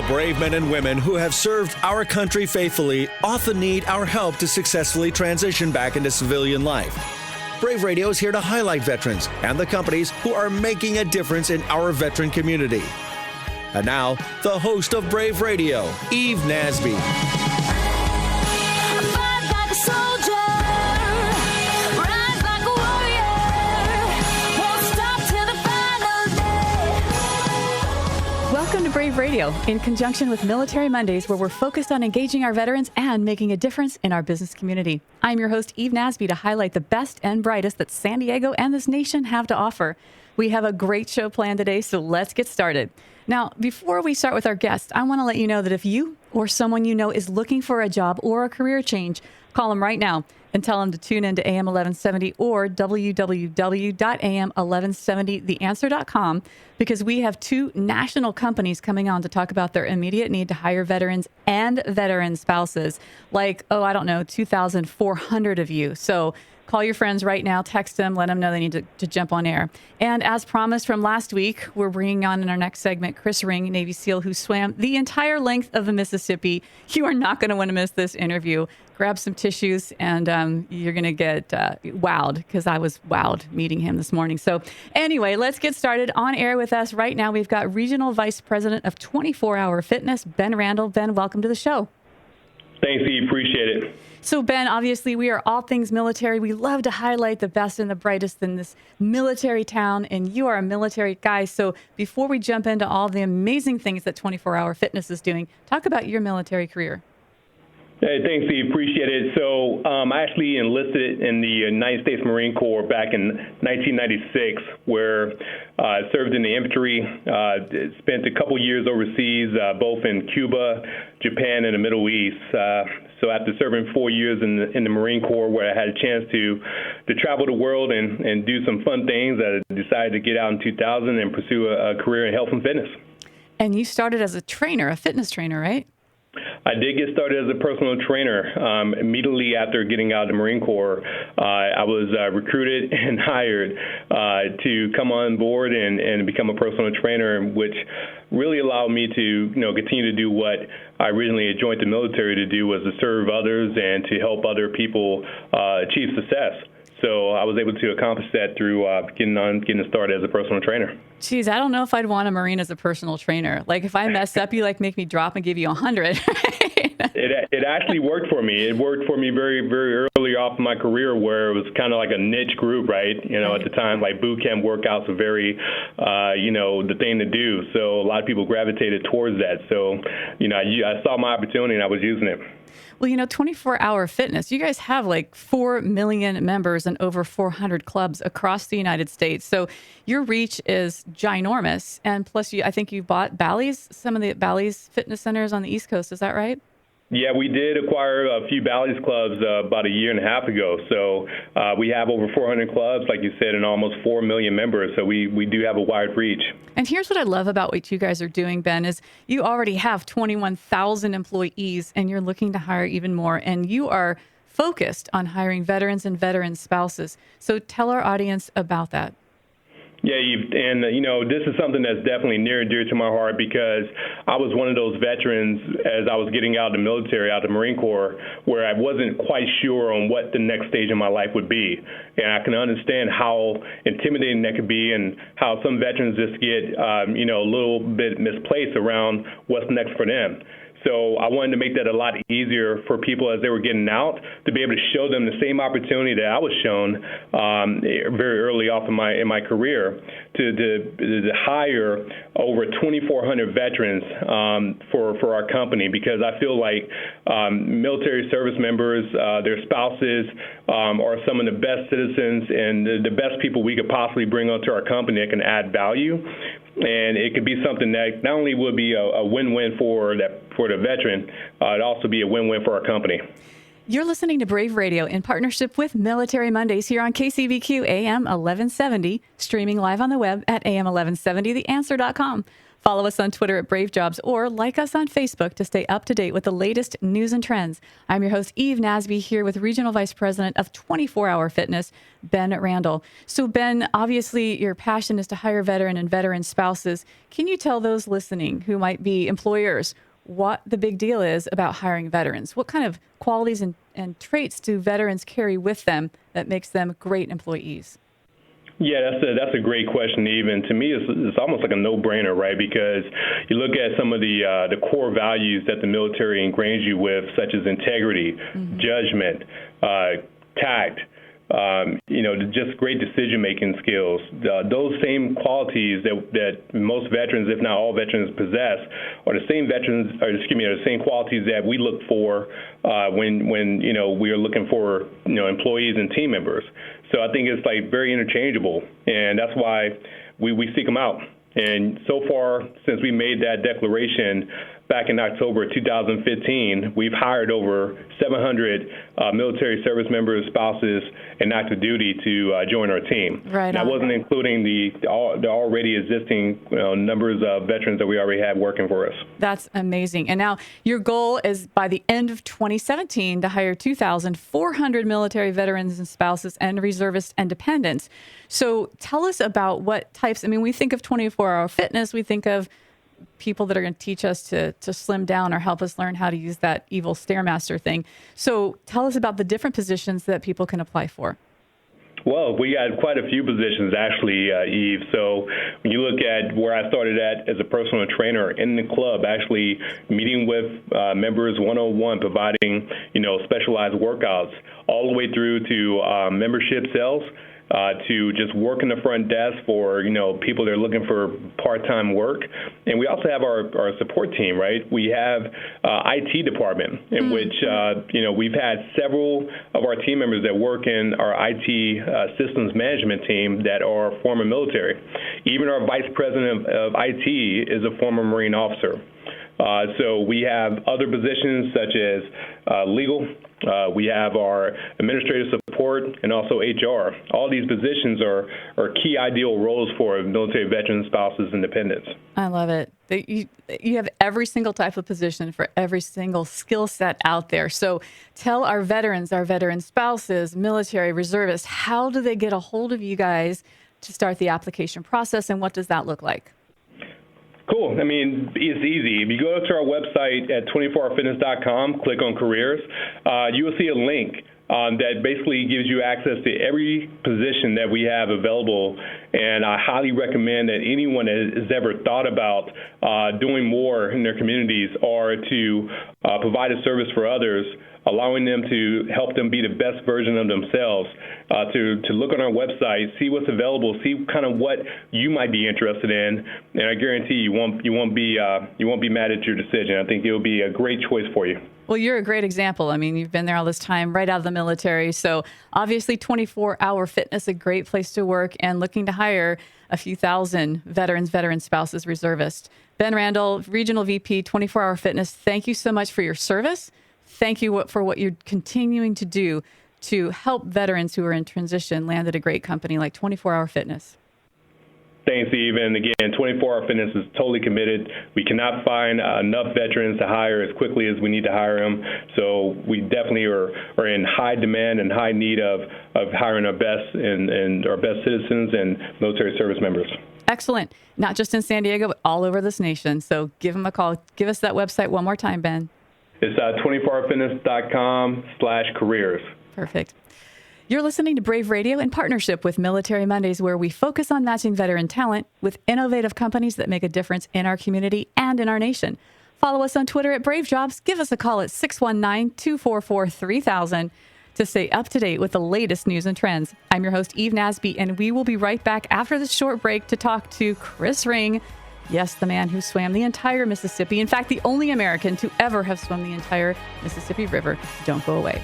The brave men and women who have served our country faithfully often need our help to successfully transition back into civilian life. Brave Radio is here to highlight veterans and the companies who are making a difference in our veteran community. And now, the host of Brave Radio, Eve Nasby. Welcome to Brave Radio, in conjunction with Military Mondays, where we're focused on engaging our veterans and making a difference in our business community. I'm your host, Eve Nasby, to highlight the best and brightest that Santiago and this nation have to offer. We have a great show planned today, so let's get started. Now, before we start with our guests, I want to let you know that if you or someone you know is looking for a job or a career change, call them right now and tell them to tune in to AM 1170 or www.am1170theanswer.com, because we have two national companies coming on to talk about their immediate need to hire veterans and veteran spouses, like, 2,400 of you. So call your friends right now, text them, let them know they need to jump on air. And as promised from last week, we're bringing on in our next segment, Chris Ring, Navy SEAL, who swam the entire length of the Mississippi. You are not going to want to miss this interview. Grab some tissues, and you're going to get wowed, because I was wowed meeting him this morning. So anyway, let's get started. On air with us right now, we've got Regional Vice President of 24-Hour Fitness, Ben Randall. Ben, welcome to the show. Thanks, Eve. Appreciate it. So, Ben, obviously, we are all things military. We love to highlight the best and the brightest in this military town, and you are a military guy. So before we jump into all the amazing things that 24-Hour Fitness is doing, talk about your military career. Hey, thanks, Steve. Appreciate it. So I actually enlisted in the United States Marine Corps back in 1996, where I served in the infantry, spent a couple years overseas, both in Cuba, Japan, and the Middle East. So after serving 4 years in the Marine Corps, where I had a chance to travel the world and do some fun things, I decided to get out in 2000 and pursue a career in health and fitness. And you started as a trainer, a fitness trainer, right? I did get started as a personal trainer. Immediately after getting out of the Marine Corps, I was recruited and hired to come on board and become a personal trainer, which really allowed me to continue to do what I originally joined the military to do, was to serve others and to help other people achieve success. So I was able to accomplish that through getting started as a personal trainer. Geez, I don't know if I'd want a Marine as a personal trainer. Like, if I mess up, you make me drop and give you 100. It actually worked for me. It worked for me very, very early off in my career, where it was kind of like a niche group, right? At the time, like boot camp workouts were very, the thing to do. So a lot of people gravitated towards that. So, I saw my opportunity and I was using it. Well, 24-Hour Fitness, you guys have like 4 million members and over 400 clubs across the United States. So your reach is ginormous. And plus, I think you bought Bally's, some of the Bally's fitness centers on the East Coast. Is that right? Yeah, we did acquire a few Bally's clubs about a year and a half ago. So we have over 400 clubs, like you said, and almost 4 million members. So we do have a wide reach. And here's what I love about what you guys are doing, Ben, is you already have 21,000 employees, and you're looking to hire even more. And you are focused on hiring veterans and veteran spouses. So tell our audience about that. Yeah, and this is something that's definitely near and dear to my heart, because I was one of those veterans as I was getting out of the military, out of the Marine Corps, where I wasn't quite sure on what the next stage of my life would be. And I can understand how intimidating that could be, and how some veterans just get, a little bit misplaced around what's next for them. So I wanted to make that a lot easier for people as they were getting out, to be able to show them the same opportunity that I was shown very early off in my career, to hire over 2,400 veterans for our company, because I feel like military service members, their spouses, are some of the best citizens and the best people we could possibly bring onto our company that can add value. And it could be something that not only would be a win-win for the veteran, it'd also be a win-win for our company. You're listening to Brave Radio in partnership with Military Mondays here on KCBQ AM 1170, streaming live on the web at am1170theanswer.com. Follow us on Twitter at Brave Jobs or like us on Facebook to stay up to date with the latest news and trends. I'm your host, Eve Nasby, here with Regional Vice President of 24 Hour Fitness, Ben Randall. So, Ben, obviously your passion is to hire veteran and veteran spouses. Can you tell those listening who might be employers what the big deal is about hiring veterans? What kind of qualities and traits do veterans carry with them that makes them great employees? Yeah, that's a great question, Even. To me, it's almost like a no-brainer, right? Because you look at some of the core values that the military ingrains you with, such as integrity, judgment, tact, just great decision-making skills. Those same qualities that most veterans, if not all veterans, possess, are the same the same qualities that we look for when we are looking for employees and team members. So I think it's like very interchangeable, and that's why we seek them out. And so far, since we made that declaration back in October 2015, we've hired over 700 military service members, spouses, and active duty to join our team. Right. That wasn't including the already existing numbers of veterans that we already have working for us. That's amazing. And now your goal is by the end of 2017 to hire 2,400 military veterans and spouses and reservists and dependents. So tell us about what types. I mean, we think of 24-hour fitness. We think of people that are going to teach us to slim down or help us learn how to use that evil Stairmaster thing. So tell us about the different positions that people can apply for. Well, we got quite a few positions, actually, Eve. So when you look at where I started at as a personal trainer in the club, actually meeting with members one-on-one, providing, specialized workouts, all the way through to membership sales, to just work in the front desk for, people that are looking for part-time work. And we also have our support team, right? We have IT department in which, we've had several of our team members that work in our IT systems management team that are former military. Even our vice president of IT is a former Marine officer. So we have other positions such as legal. We have our administrative support and also HR. All these positions are key ideal roles for military veterans, spouses, and dependents. I love it. You have every single type of position for every single skill set out there. So tell our veteran spouses, military reservists, how do they get a hold of you guys to start the application process, and what does that look like? Cool. I mean, it's easy. If you go to our website at 24hourfitness.com, click on careers, you will see a link that basically gives you access to every position that we have available. And I highly recommend that anyone that has ever thought about doing more in their communities or to provide a service for others, allowing them to help them be the best version of themselves, to look on our website, see what's available, see kind of what you might be interested in, and I guarantee you won't be mad at your decision. I think it will be a great choice for you. Well, you're a great example. I mean, you've been there all this time, right out of the military. So obviously 24-hour fitness, a great place to work, and looking to hire a few thousand veteran spouses, reservists. Ben Randall, Regional VP, 24-hour fitness, thank you so much for your service. Thank you for what you're continuing to do to help veterans who are in transition land at a great company like 24-hour fitness. Thanks, Steve. And again, 24-hour fitness is totally committed. We cannot find enough veterans to hire as quickly as we need to hire them. So we definitely are in high demand and high need of hiring our best and our best citizens and military service members. Excellent. Not just in San Diego, but all over this nation. So give them a call. Give us that website one more time, Ben. It's 24hourfitness.com/careers. Perfect. You're listening to Brave Radio in partnership with Military Mondays, where we focus on matching veteran talent with innovative companies that make a difference in our community and in our nation. Follow us on Twitter at Brave Jobs. Give us a call at 619-244-3000 to stay up to date with the latest news and trends. I'm your host, Eve Nasby, and we will be right back after this short break to talk to Chris Ring. Yes, the man who swam the entire Mississippi. In fact, the only American to ever have swum the entire Mississippi River. Don't go away.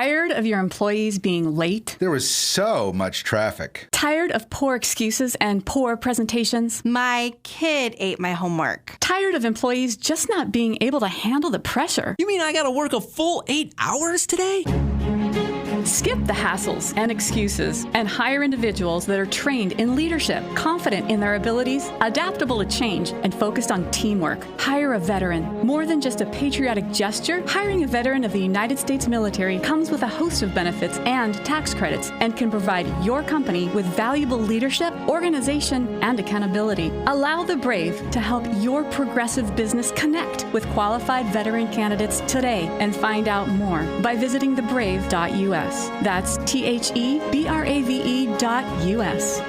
Tired of your employees being late? There was so much traffic. Tired of poor excuses and poor presentations? My kid ate my homework. Tired of employees just not being able to handle the pressure? You mean I gotta work a full 8 hours today? Skip the hassles and excuses and hire individuals that are trained in leadership, confident in their abilities, adaptable to change, and focused on teamwork. Hire a veteran. More than just a patriotic gesture, hiring a veteran of the United States military comes with a host of benefits and tax credits and can provide your company with valuable leadership, organization, and accountability. Allow the Brave to help your progressive business connect with qualified veteran candidates today and find out more by visiting thebrave.us. That's THEBRAVE.US.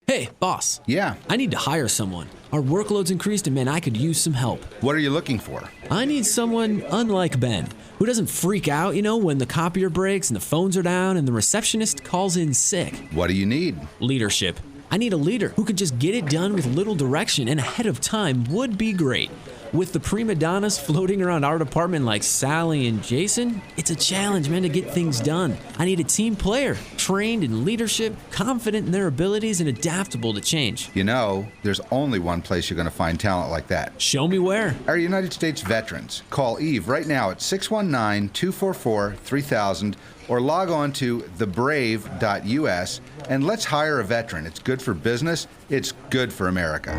Hey, boss. Yeah. I need to hire someone. Our workload's increased and man, I could use some help. What are you looking for? I need someone unlike Ben, who doesn't freak out, when the copier breaks and the phones are down and the receptionist calls in sick. What do you need? Leadership. I need a leader who can just get it done with little direction and ahead of time would be great. With the prima donnas floating around our department like Sally and Jason, it's a challenge, man, to get things done. I need a team player, trained in leadership, confident in their abilities, and adaptable to change. There's only one place you're going to find talent like that. Show me where. Our United States veterans. Call Eve right now at 619-244-3000 or log on to thebrave.us and let's hire a veteran. It's good for business. It's good for America.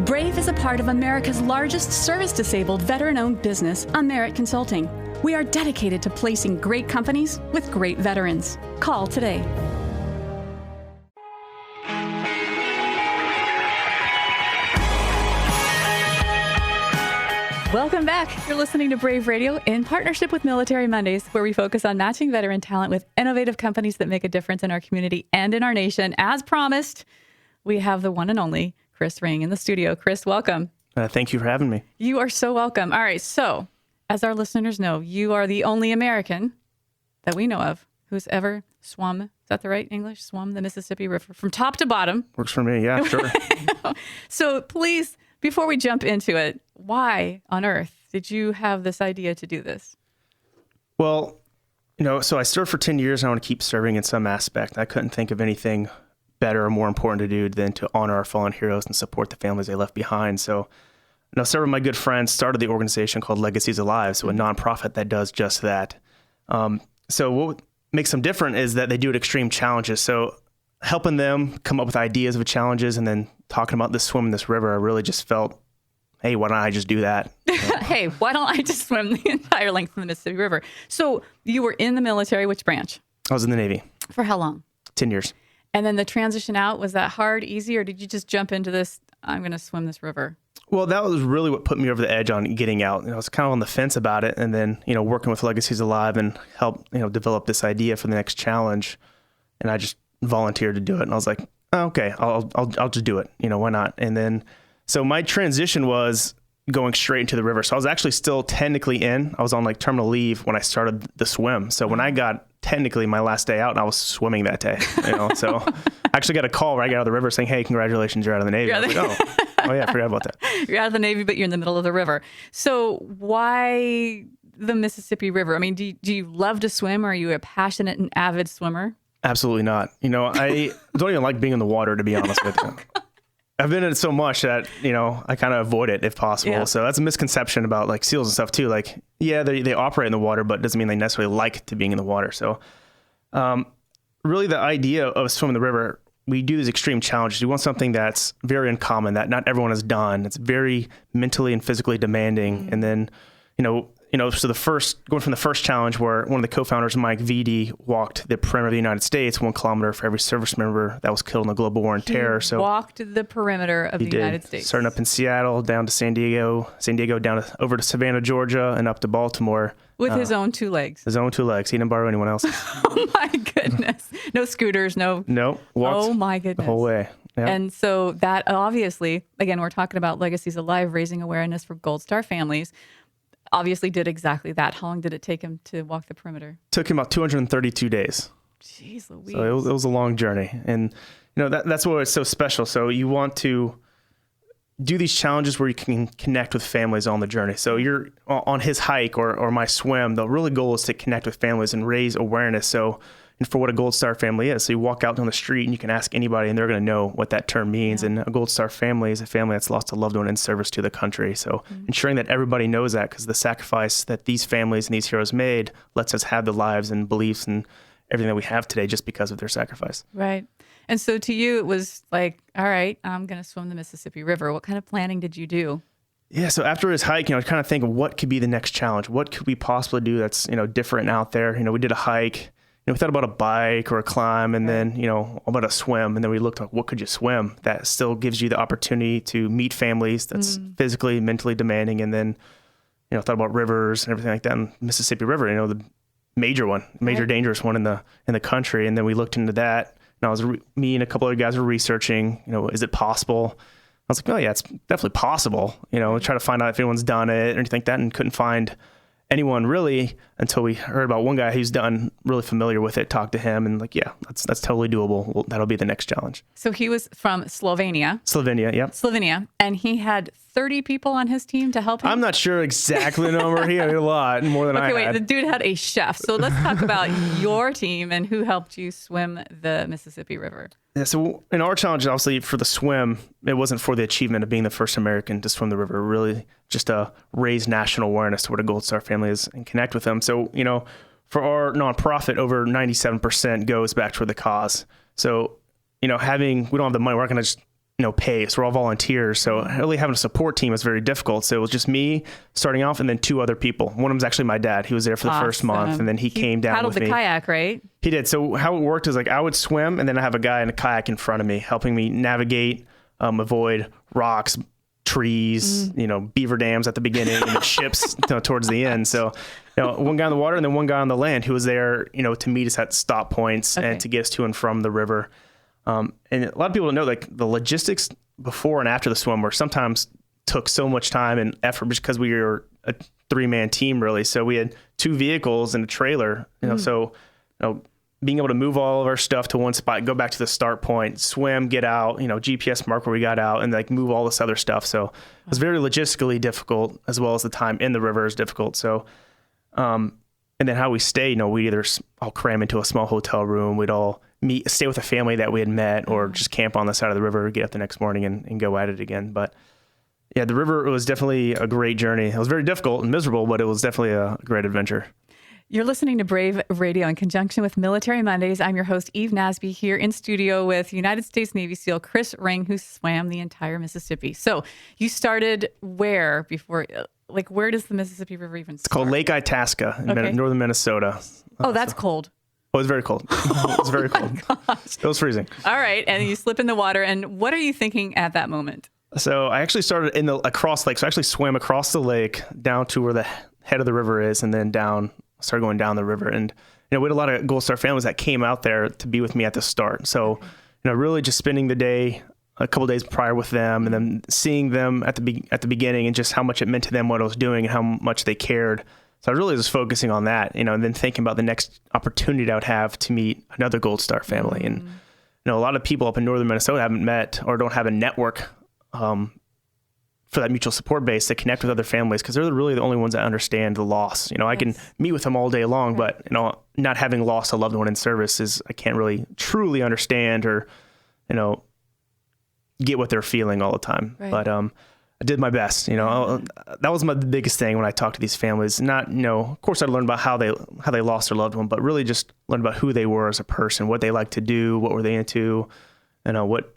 Brave is a part of America's largest service-disabled veteran-owned business, Amerit Consulting. We are dedicated to placing great companies with great veterans. Call today. Welcome back. You're listening to Brave Radio in partnership with Military Mondays, where we focus on matching veteran talent with innovative companies that make a difference in our community and in our nation. As promised, we have the one and only Chris Ring in the studio. Chris, welcome. Thank you for having me. You are so welcome. All right. So, as our listeners know, you are the only American that we know of who's ever swum. Is that the right English? Swum the Mississippi River from top to bottom. Works for me. Yeah, sure. So please, before we jump into it, why on earth did you have this idea to do this? Well, so I served for 10 years and I want to keep serving in some aspect. I couldn't think of anything better or more important to do than to honor our fallen heroes and support the families they left behind. So, several of my good friends started the organization called Legacies Alive, so a nonprofit that does just that. So what makes them different is that they do it extreme challenges. So helping them come up with ideas of challenges and then talking about this swim in this river, I really just felt, hey, why don't I just do that? Hey, why don't I just swim the entire length of the Mississippi River? So you were in the military, which branch? I was in the Navy. For how long? 10 years. And then the transition out, was that hard, easy, or did you just jump into this, I'm going to swim this river? Well, that was really what put me over the edge on getting out. I was kind of on the fence about it. And then, working with Legacies Alive and help, develop this idea for the next challenge. And I just volunteered to do it. And I was like, oh, okay, I'll just do it. Why not? And then, so my transition was going straight into the river. So I was actually still technically in. I was on terminal leave when I started the swim. So when I got technically my last day out, I was swimming that day. So I actually got a call right out of the river saying, "Hey, congratulations, you're out of the Navy." I was like, oh yeah, I forgot about that. You're out of the Navy, but you're in the middle of the river. So why the Mississippi River? I mean, do you love to swim? Or are you a passionate and avid swimmer? Absolutely not. I don't even like being in the water, to be honest with you. I've been in it so much that, I kind of avoid it if possible. Yeah. So that's a misconception about seals and stuff too. They operate in the water, but it doesn't mean they necessarily like to being in the water. So really the idea of swimming the river, we do these extreme challenges. We want something that's very uncommon, that not everyone has done. It's very mentally and physically demanding. Mm-hmm. And then, so going from the first challenge where one of the co-founders, Mike Vitti, walked the perimeter of the United States, 1 kilometer for every service member that was killed in the global war on terror. So walked the perimeter of the United States. Starting up in Seattle, down to San Diego down over to Savannah, Georgia, and up to Baltimore. With his own 2 legs. His own 2 legs. He didn't borrow anyone else's. Oh my goodness. No scooters, no. Walked oh my goodness. the whole way. Yep. And so that obviously, again, we're talking about Legacies Alive, raising awareness for Gold Star families. Obviously did exactly that. How long did it take him to walk the perimeter? Took him about 232 days. Jeez Louise. So it was a long journey. And, that's what was so special. So you want to do these challenges where you can connect with families on the journey. So you're on his hike or my swim, the really goal is to connect with families and raise awareness. So, and for what a Gold Star family is. So you walk out on the street and you can ask anybody and they're going to know what that term means. Yeah. And a Gold Star family is a family that's lost a loved one in service to the country. So ensuring that everybody knows that, because the sacrifice that these families and these heroes made lets us have the lives and beliefs and everything that we have today just because of their sacrifice. Right. And so to you, it was like, all right, I'm going to swim the Mississippi River. What kind of planning did you do? Yeah, so after his hike, I kind of think of what could be the next challenge. What could we possibly do that's, different out there? We did a hike. We thought about a bike or a climb, and then, about a swim. And then we looked at what could you swim that still gives you the opportunity to meet families that's physically, mentally demanding. And then, thought about rivers and everything like that. And Mississippi River, the major one, dangerous one in the country. And then we looked into that. And me and a couple other guys were researching, is it possible? I was like, oh yeah, it's definitely possible. Try to find out if anyone's done it or anything like that, and couldn't find anyone really until we heard about one guy who's done, really familiar with it, talked to him, and yeah, that's totally doable. Well, that'll be the next challenge. So he was from Slovenia, yep. Slovenia, and he had 30 people on his team to help him? I'm not sure exactly the number. He had a lot, more than I had. Okay, wait, the dude had a chef. So let's talk about your team and who helped you swim the Mississippi River. Yeah, so in our challenge, obviously, for the swim, it wasn't for the achievement of being the first American to swim the river, really just to raise national awareness to what a Gold Star family is and connect with them. So, for our nonprofit, over 97% goes back toward the cause. So, we don't have the money, we're not going to just pay. So we're all volunteers. So really having a support team is very difficult. So it was just me starting off and then two other people. One of them was actually my dad. He was there for the first month, and then he came down with me. Paddled the kayak, right? He did. So how it worked is I would swim, and then I have a guy in a kayak in front of me helping me navigate, avoid rocks, trees, beaver dams at the beginning, and ships towards the end. So, one guy on the water and then one guy on the land who was there, to meet us at stop points and to get us to and from the river. And a lot of people don't know, the logistics before and after the swim were sometimes took so much time and effort because we were a 3-man team, really. So we had 2 vehicles and a trailer, so, being able to move all of our stuff to one spot, go back to the start point, swim, get out, GPS mark where we got out, and move all this other stuff. So it was very logistically difficult, as well as the time in the river is difficult. So, and then how we stay, we'd either all cram into a small hotel room, we'd all stay with a family that we had met, or just camp on the side of the river, get up the next morning and go at it again. But yeah, the river was definitely a great journey. It was very difficult and miserable, but it was definitely a great adventure. You're listening to Brave Radio in conjunction with Military Mondays. I'm your host, Eve Nasby, here in studio with United States Navy SEAL Chris Ring, who swam the entire Mississippi. So you started where before, where does the Mississippi River even start? It's called Lake Itasca in northern Minnesota. Oh, that's cold. Oh, it was very cold. It was very cold. It was freezing. All right. And you slip in the water. And what are you thinking at that moment? So I actually started across lake. So I actually swam across the lake down to where the head of the river is, and then started going down the river. And, we had a lot of Gold Star families that came out there to be with me at the start. So, really just spending the day, a couple days prior with them, and then seeing them at the beginning and just how much it meant to them what I was doing and how much they cared. So I really was focusing on that, and then thinking about the next opportunity I would have to meet another Gold Star family. And, a lot of people up in northern Minnesota haven't met or don't have a network for that mutual support base to connect with other families, because they're really the only ones that understand the loss. I can meet with them all day long, but, not having lost a loved one in service I can't really truly understand or, get what they're feeling all the time. Right. But I did my best. That was my biggest thing when I talked to these families. Not, of course, I learned about how they lost their loved one, but really just learned about who they were as a person, what they liked to do, what were they into, what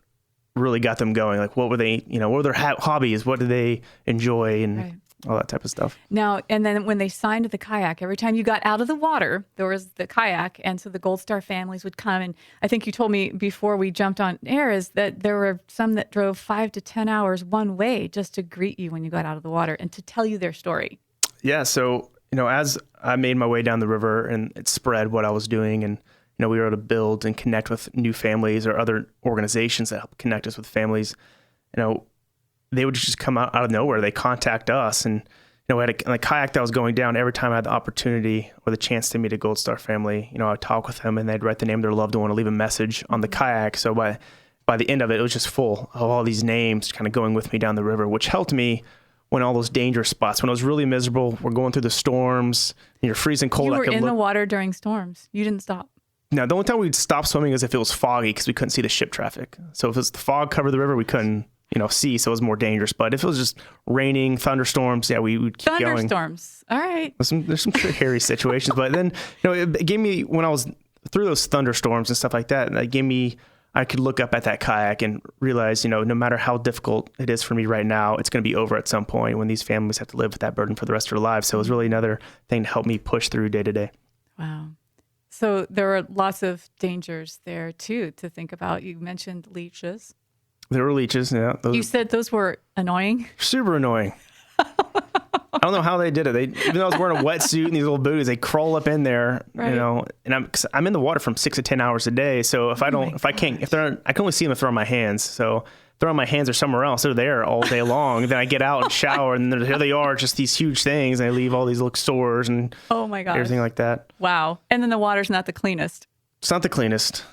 really got them going. What were they, what were their hobbies? What did they enjoy? And all that type of stuff. Now, and then when they signed the kayak, every time you got out of the water, there was the kayak. And so the Gold Star families would come. And I think you told me before we jumped on air is that there were some that drove 5 to 10 hours one way just to greet you when you got out of the water and to tell you their story. Yeah. So, as I made my way down the river and it spread what I was doing, and, we were able to build and connect with new families or other organizations that help connect us with families, they would just come out of nowhere. They contact us, and we had a kayak that was going down. Every time I had the opportunity or the chance to meet a Gold Star family, I'd talk with them, and they'd write the name of their loved one and leave a message on the kayak. So by by the end of it, it was just full of all these names kind of going with me down the river, which helped me when all those dangerous spots, when I was really miserable, we're going through the storms, and you're freezing cold. You were in the water during storms. You didn't stop. No, the only time we'd stop swimming is if it was foggy because we couldn't see the ship traffic. So if it was the fog covered the river, we couldn't, see, so it was more dangerous. But if it was just raining, thunderstorms, yeah, we would keep going. Thunderstorms. All right. There's some hairy situations, but then, it gave me, when I was through those thunderstorms and stuff like that, it gave me, I could look up at that kayak and realize, no matter how difficult it is for me right now, it's going to be over at some point when these families have to live with that burden for the rest of their lives. So it was really another thing to help me push through day to day. Wow. So there were lots of dangers there too to think about. You mentioned leeches. There were leeches, yeah. You said those were annoying? Super annoying. I don't know how they did it. Even though I was wearing a wetsuit and these little booties, they crawl up in there, right. And I'm in the water from 6 to 10 hours a day. So I can only see them if they're on my hands. So if they're on my hands or somewhere else, they're there all day long. And then I get out and shower, and here they are, just these huge things. And I leave all these little sores and oh my gosh, everything like that. Wow. And then the water's not the cleanest. It's not the cleanest.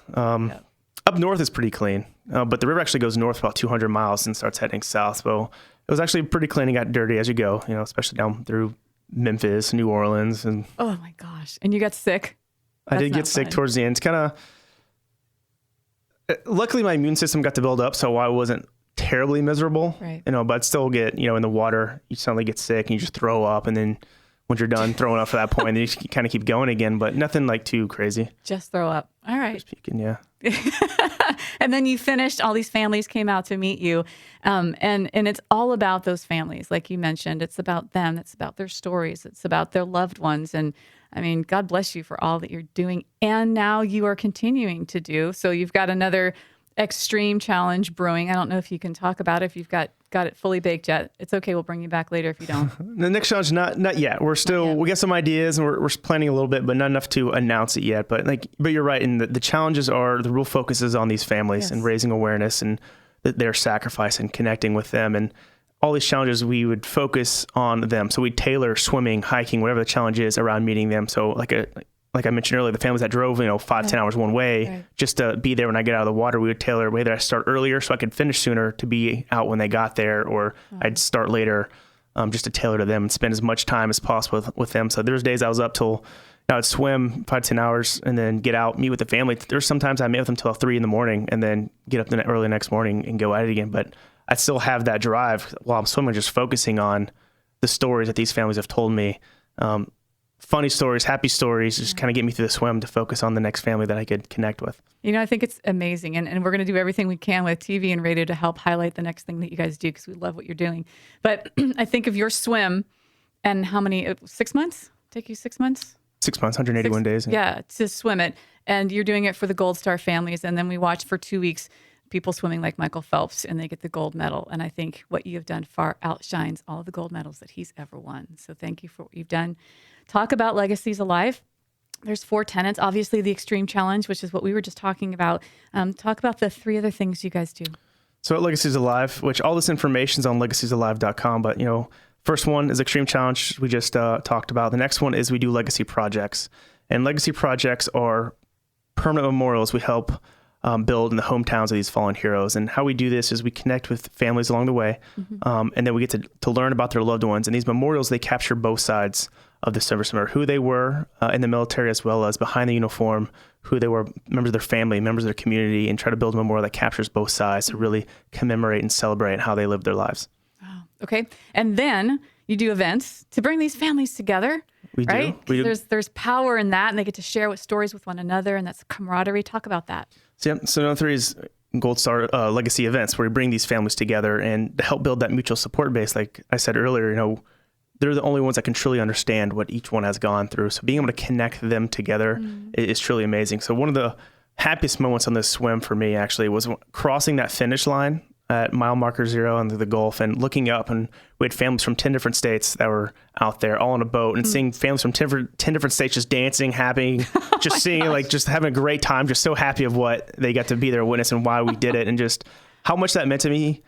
Up north is pretty clean, but the river actually goes north about 200 miles and starts heading south. So it was actually pretty clean and got dirty as you go, especially down through Memphis, New Orleans. And oh my gosh. And you got sick? I did get sick towards the end. It's kind of, luckily my immune system got to build up, so I wasn't terribly miserable, right. But I'd still get, in the water, you suddenly get sick and you just throw up. And then once you're done throwing up for that point, then you kind of keep going again, but nothing like too crazy. Just throw up. All right. Just peeking, yeah. And then you finished, all these families came out to meet you. And it's all about those families. Like you mentioned, it's about them. It's about their stories. It's about their loved ones. And I mean, God bless you for all that you're doing. And now you are continuing to do. So you've got another extreme challenge brewing. I don't know if you can talk about it, if you've got it fully baked yet. It's okay. We'll bring you back later if you don't. The next challenge, not yet. We're still, we got some ideas and we're planning a little bit, but not enough to announce it yet. But you're right. And the challenges are, the real focus is on these families, yes, and raising awareness and their sacrifice and connecting with them. And all these challenges, we would focus on them. So we tailor swimming, hiking, whatever the challenge is around meeting them. So like I mentioned earlier, the families that drove, 5-10 hours one way, right, just to be there when I get out of the water, we would tailor a way that I start earlier so I could finish sooner to be out when they got there, or I'd start later, just to tailor to them and spend as much time as possible with them. So there's days I was up till, I'd swim 5-10 hours and then get out, meet with the family. There's sometimes I met with them till 3 a.m. and then get up the early next morning and go at it again. But I still have that drive while I'm swimming, just focusing on the stories that these families have told me. Funny stories, happy stories, just kind of get me through the swim to focus on the next family that I could connect with. I think it's amazing. And we're going to do everything we can with TV and radio to help highlight the next thing that you guys do, because we love what you're doing. But I think of your swim and how many, 6 months? Take you 6 months? 6 months, 181 days. Yeah, to swim it. And you're doing it for the Gold Star families. And then we watch for 2 weeks people swimming like Michael Phelps, and they get the gold medal. And I think what you have done far outshines all of the gold medals that he's ever won. So thank you for what you've done. Talk about Legacies Alive. There's 4 tenets. Obviously, the extreme challenge, which is what we were just talking about. Talk about the 3 other things you guys do. So at Legacies Alive, which all this information is on legaciesallive.com, but first one is extreme challenge we just talked about. The next one is we do legacy projects, and legacy projects are permanent memorials we help build in the hometowns of these fallen heroes. And how we do this is we connect with families along the way, and then we get to learn about their loved ones. And these memorials, they capture both sides of the service member, who they were in the military, as well as behind the uniform, who they were, members of their family, members of their community, and try to build a memorial that captures both sides to really commemorate and celebrate how they lived their lives. Wow. Okay. And then you do events to bring these families together. We right? do. There's power in that, and they get to share stories with one another, and that's camaraderie. Talk about that. So number 3 is Gold Star legacy events, where we bring these families together and to help build that mutual support base. Like I said earlier, they're the only ones that can truly understand what each one has gone through. So being able to connect them together is truly amazing. So one of the happiest moments on this swim for me actually was crossing that finish line at mile marker 0 under the Gulf and looking up, and we had families from 10 different states that were out there all on a boat, and seeing families from 10 different states just dancing, happy, just seeing just having a great time, just so happy of what they got to be there witness and why we did it, and just how much that meant to me.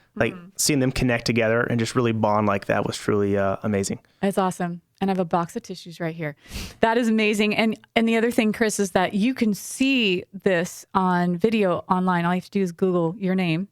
Seeing them connect together and just really bond like that was truly amazing. It's awesome. And I have a box of tissues right here. That is amazing. And the other thing, Chris, is that you can see this on video online. All you have to do is Google your name,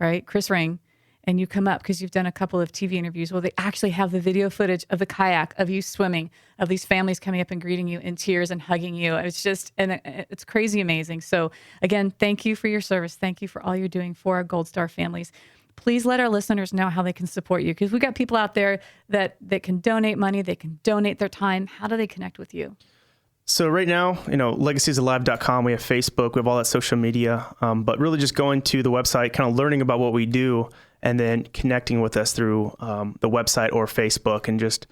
right? Chris Ring. And you come up because you've done a couple of TV interviews. Well, they actually have the video footage of the kayak, of you swimming, of these families coming up and greeting you in tears and hugging you. It's crazy amazing. So again, thank you for your service. Thank you for all you're doing for our Gold Star families. Please let our listeners know how they can support you, because we've got people out there that can donate money, they can donate their time. How do they connect with you? So right now, legaciesalive.com, we have Facebook, we have all that social media, but really just going to the website, kind of learning about what we do, and then connecting with us through the website or Facebook, and just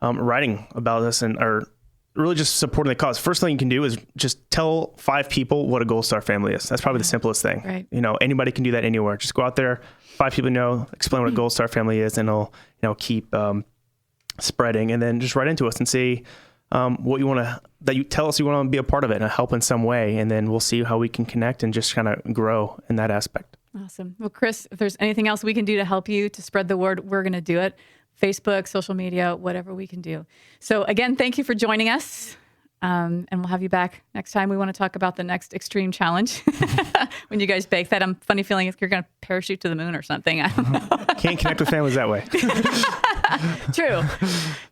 writing about us or really just supporting the cause. First thing you can do is just tell 5 people what a Gold Star family is. That's probably the simplest thing. Right. Anybody can do that anywhere. Just go out there, 5 people know, explain what a Gold Star family is, and it'll keep spreading. And then just write into us and say what you want to, that you tell us you want to be a part of it and help in some way. And then we'll see how we can connect and just kind of grow in that aspect. Awesome. Well, Chris, if there's anything else we can do to help you to spread the word, we're going to do it. Facebook, social media, whatever we can do. So again, thank you for joining us. And we'll have you back next time. We want to talk about the next extreme challenge when you guys bake that. I'm funny feeling if you're going to parachute to the moon or something. I don't know. Can't connect with families that way. True.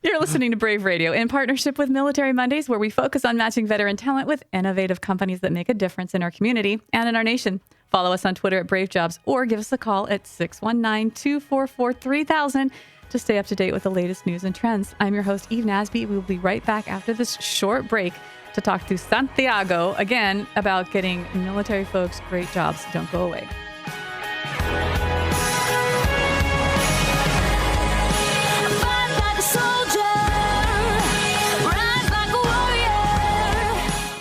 You're listening to Brave Radio in partnership with Military Mondays, where we focus on matching veteran talent with innovative companies that make a difference in our community and in our nation. Follow us on Twitter at Brave Jobs, or give us a call at 619-244-3000 to stay up to date with the latest news and trends. I'm your host, Eve Nasby. We will be right back after this short break to talk to Santiago again about getting military folks great jobs. Don't go away.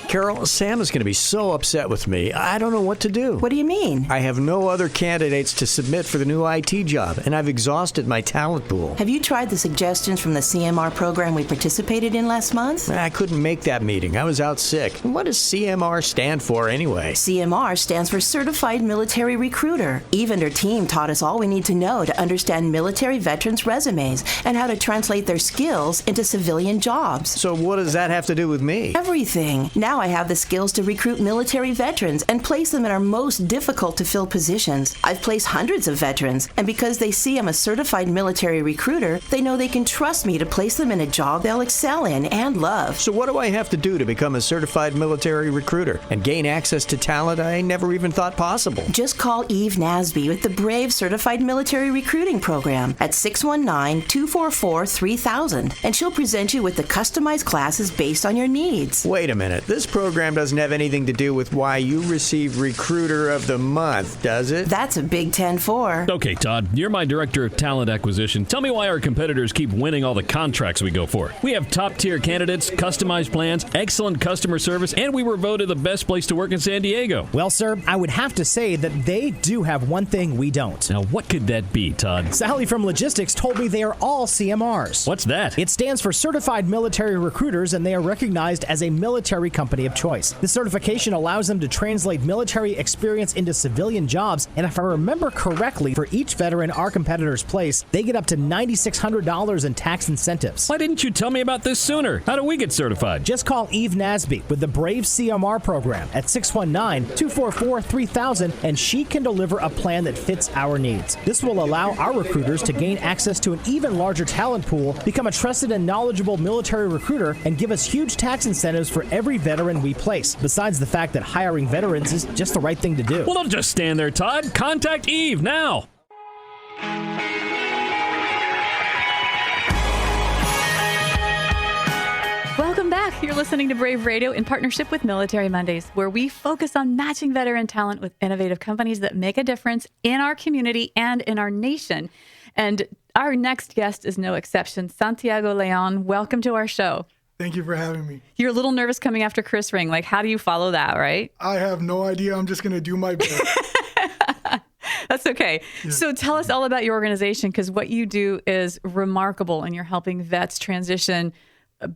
Carol, Sam is going to be so upset with me. I don't know what to do. What do you mean? I have no other candidates to submit for the new IT job, and I've exhausted my talent pool. Have you tried the suggestions from the CMR program we participated in last month? I couldn't make that meeting. I was out sick. What does CMR stand for anyway? CMR stands for Certified Military Recruiter. Eve and her team taught us all we need to know to understand military veterans' resumes and how to translate their skills into civilian jobs. So what does that have to do with me? Everything. Now I have the skills to recruit military veterans and place them in our most difficult to fill positions. I've placed hundreds of veterans, and because they see I'm a certified military recruiter, they know they can trust me to place them in a job they'll excel in and love. So what do I have to do to become a certified military recruiter and gain access to talent I never even thought possible? Just call Eve Nasby with the Brave Certified Military Recruiting Program at 619-244-3000, and she'll present you with the customized classes based on your needs. Wait a minute. This program doesn't have anything to do with why you receive Recruiter of the Month, does it? That's a big 10-4. Okay, Todd, you're my director of talent acquisition. Tell me why our competitors keep winning all the contracts we go for. We have top-tier candidates, customized plans, excellent customer service, and we were voted the best place to work in San Diego. Well, sir, I would have to say that they do have one thing we don't. Now, what could that be, Todd? Sally from Logistics told me they are all CMRs. What's that? It stands for Certified Military Recruiters, and they are recognized as a military company of choice. The certification allows them to translate military experience into civilian jobs, and if I remember correctly, for each veteran our competitors place, they get up to $9,600 in tax incentives. Why didn't you tell me about this sooner? How do we get certified? Just call Eve Nasby with the Brave CMR program at 619-244-3000, and she can deliver a plan that fits our needs. This will allow our recruiters to gain access to an even larger talent pool, become a trusted and knowledgeable military recruiter, and give us huge tax incentives for every veteran we place. Besides the fact that hiring veterans is just the right thing to do. Well, don't just stand there, Todd. Contact Eve now. Welcome back. You're listening to Brave Radio in partnership with Military Mondays, where we focus on matching veteran talent with innovative companies that make a difference in our community and in our nation. And our next guest is no exception. Santiago Leon, welcome to our show. Thank you for having me. You're a little nervous coming after Chris Ring. Like, how do you follow that, right? I have no idea. I'm just going to do my best. That's okay. Yeah. So tell us all about your organization, because what you do is remarkable, and you're helping vets transition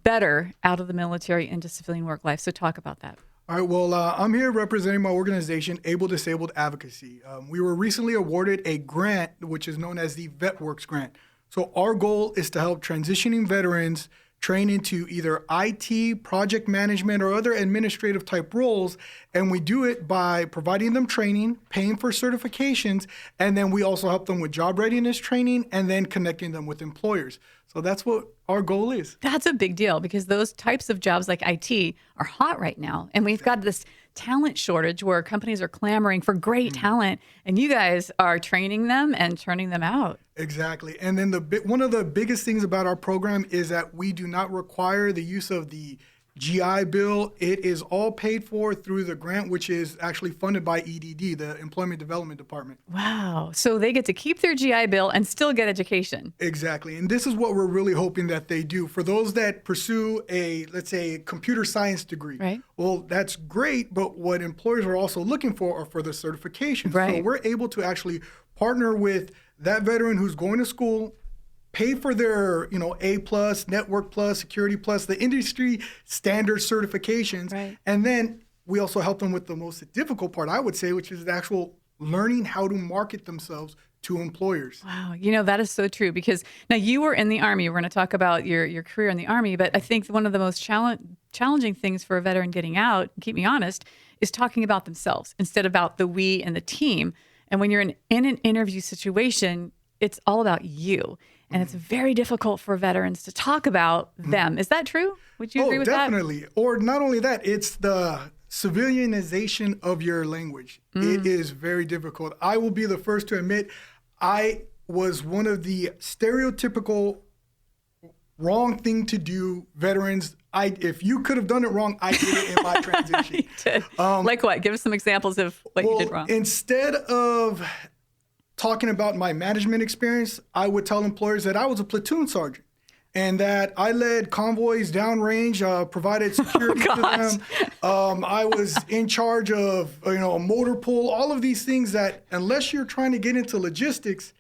better out of the military into civilian work life. So talk about that. All right. Well, I'm here representing my organization, Able Disabled Advocacy. We were recently awarded a grant, which is known as the VetWorks Grant. So our goal is to help transitioning veterans train into either IT, project management, or other administrative type roles. And we do it by providing them training, paying for certifications, and then we also help them with job readiness training and then connecting them with employers. So that's what our goal is. That's a big deal because those types of jobs like IT are hot right now. And we've got this talent shortage where companies are clamoring for great talent, and you guys are training them and turning them out. Exactly. And then one of the biggest things about our program is that we do not require the use of the GI Bill. It is all paid for through the grant, which is actually funded by EDD, the Employment Development Department. Wow. So they get to keep their GI Bill and still get education. Exactly. And this is what we're really hoping that they do. For those that pursue let's say, a computer science degree, right? Well, that's great, but what employers are also looking for are for the certifications. Right. So we're able to actually partner with that veteran who's going to school, pay for their, A+, Network Plus, Security Plus, the industry standard certifications. Right. And then we also help them with the most difficult part, I would say, which is the actual learning how to market themselves to employers. Wow. That is so true because now you were in the Army. We're going to talk about your career in the Army, but I think one of the most challenging things for a veteran getting out, keep me honest, is talking about themselves instead about the we and the team. And when you're in an interview situation, it's all about you. And it's very difficult for veterans to talk about them. Is that true? Would you agree with definitely. that? Or not only that, it's the civilianization of your language. It is very difficult. I will be the first to admit I was one of the stereotypical wrong thing to do veterans. If you could have done it wrong, I did it in my transition. You did. Like what? Give us some examples of what you did wrong. Instead of talking about my management experience, I would tell employers that I was a platoon sergeant and that I led convoys downrange, provided security to them. I was in charge of a motor pool, all of these things that unless you're trying to get into logistics,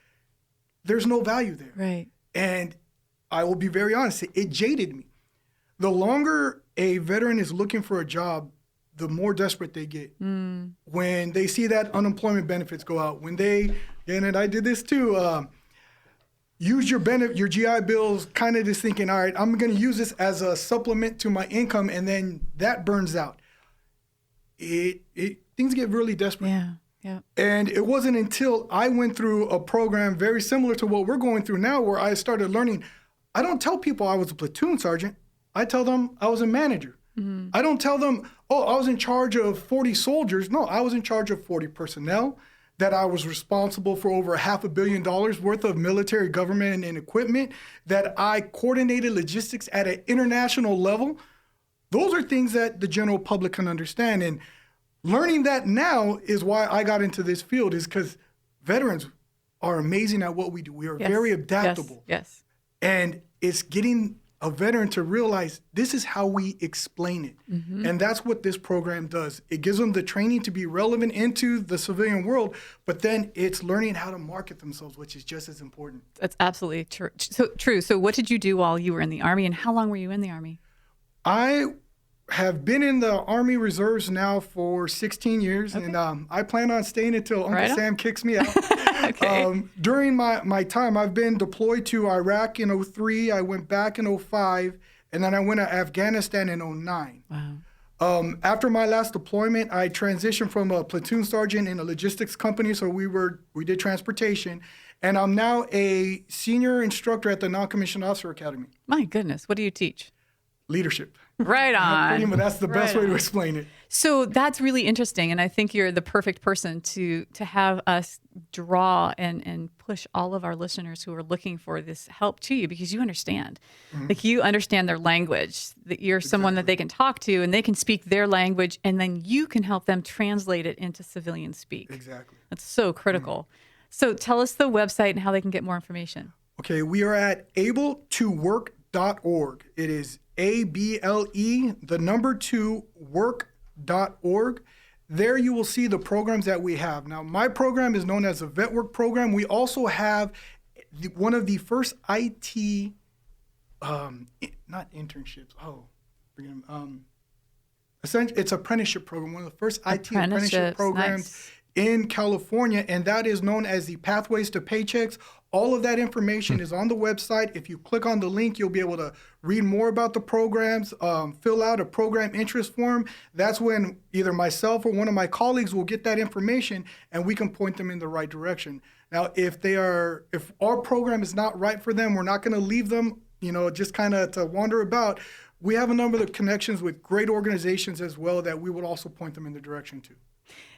there's no value there. Right. And I will be very honest, it jaded me. The longer a veteran is looking for a job, the more desperate they get. When they see that unemployment benefits go out, when and I did this too, use your GI Bills, kind of just thinking, all right, I'm going to use this as a supplement to my income, and then that burns out. Things get really desperate. Yeah. And it wasn't until I went through a program very similar to what we're going through now where I started learning. I don't tell people I was a platoon sergeant. I tell them I was a manager. I don't tell them, I was in charge of 40 soldiers. No, I was in charge of 40 personnel, that I was responsible for over $500 million worth of military, government, and equipment, that I coordinated logistics at an international level. Those are things that the general public can understand. And learning that now is why I got into this field, is because veterans are amazing at what we do. We are very adaptable. Yes. And it's getting a veteran to realize this is how we explain it. And that's what this program does. It gives them the training to be relevant into the civilian world, but then it's learning how to market themselves, which is just as important. That's absolutely true. So what did you do while you were in the Army, and how long were you in the Army? I have been in the Army Reserves now for 16 years, and I plan on staying until Uncle Sam kicks me out. During my time, I've been deployed to Iraq in 2003. I went back in 2005, and then I went to Afghanistan in 2009. Wow. After my last deployment, I transitioned from a platoon sergeant in a logistics company, so we did transportation, and I'm now a senior instructor at the Non-Commissioned Officer Academy. My goodness, what do you teach? Leadership. Right on. Pretty much, that's the best way to explain it. So that's really interesting, and I think you're the perfect person to have us draw and push all of our listeners who are looking for this help to you, because you understand. Like, you understand their language, that you're someone that they can talk to and they can speak their language, and then you can help them translate it into civilian speak. Exactly. That's so critical. So tell us the website and how they can get more information. Okay, we are at abletowork.org. It is ABLE, the number 2, work.org. There you will see the programs that we have. Now, my program is known as the Vet Work Program. We also have one of the first IT, not internships, it's apprenticeship program, one of the first IT apprenticeship programs in California, and that is known as the Pathways to Paychecks. All of that information is on the website. If you click on the link, you'll be able to read more about the programs, fill out a program interest form. That's when either myself or one of my colleagues will get that information, and we can point them in the right direction. Now, if our program is not right for them, we're not going to leave them, just kind of to wander about. We have a number of connections with great organizations as well that we would also point them in the direction to.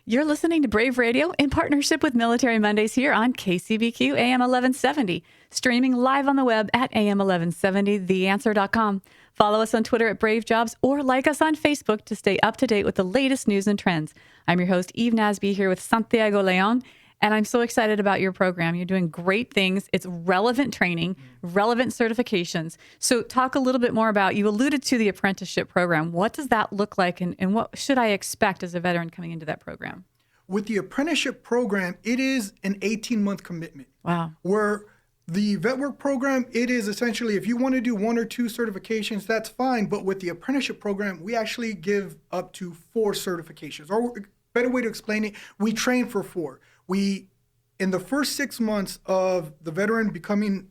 You're listening to Brave Radio in partnership with Military Mondays here on KCBQ AM 1170, streaming live on the web at am1170theanswer.com. Follow us on Twitter at Brave Jobs or like us on Facebook to stay up to date with the latest news and trends. I'm your host, Eve Nasby, here with Santiago Leon, and I'm so excited about your program. You're doing great things. It's relevant training, relevant certifications. So talk a little bit more about, you alluded to the apprenticeship program. What does that look like, and what should I expect as a veteran coming into that program? With the apprenticeship program, it is an 18-month commitment. Wow. Where the vet work program, it is essentially, if you want to do 1 or 2 certifications, that's fine. But with the apprenticeship program, we actually give up to 4 certifications. Or a better way to explain it, we train for 4. In the first 6 months of the veteran becoming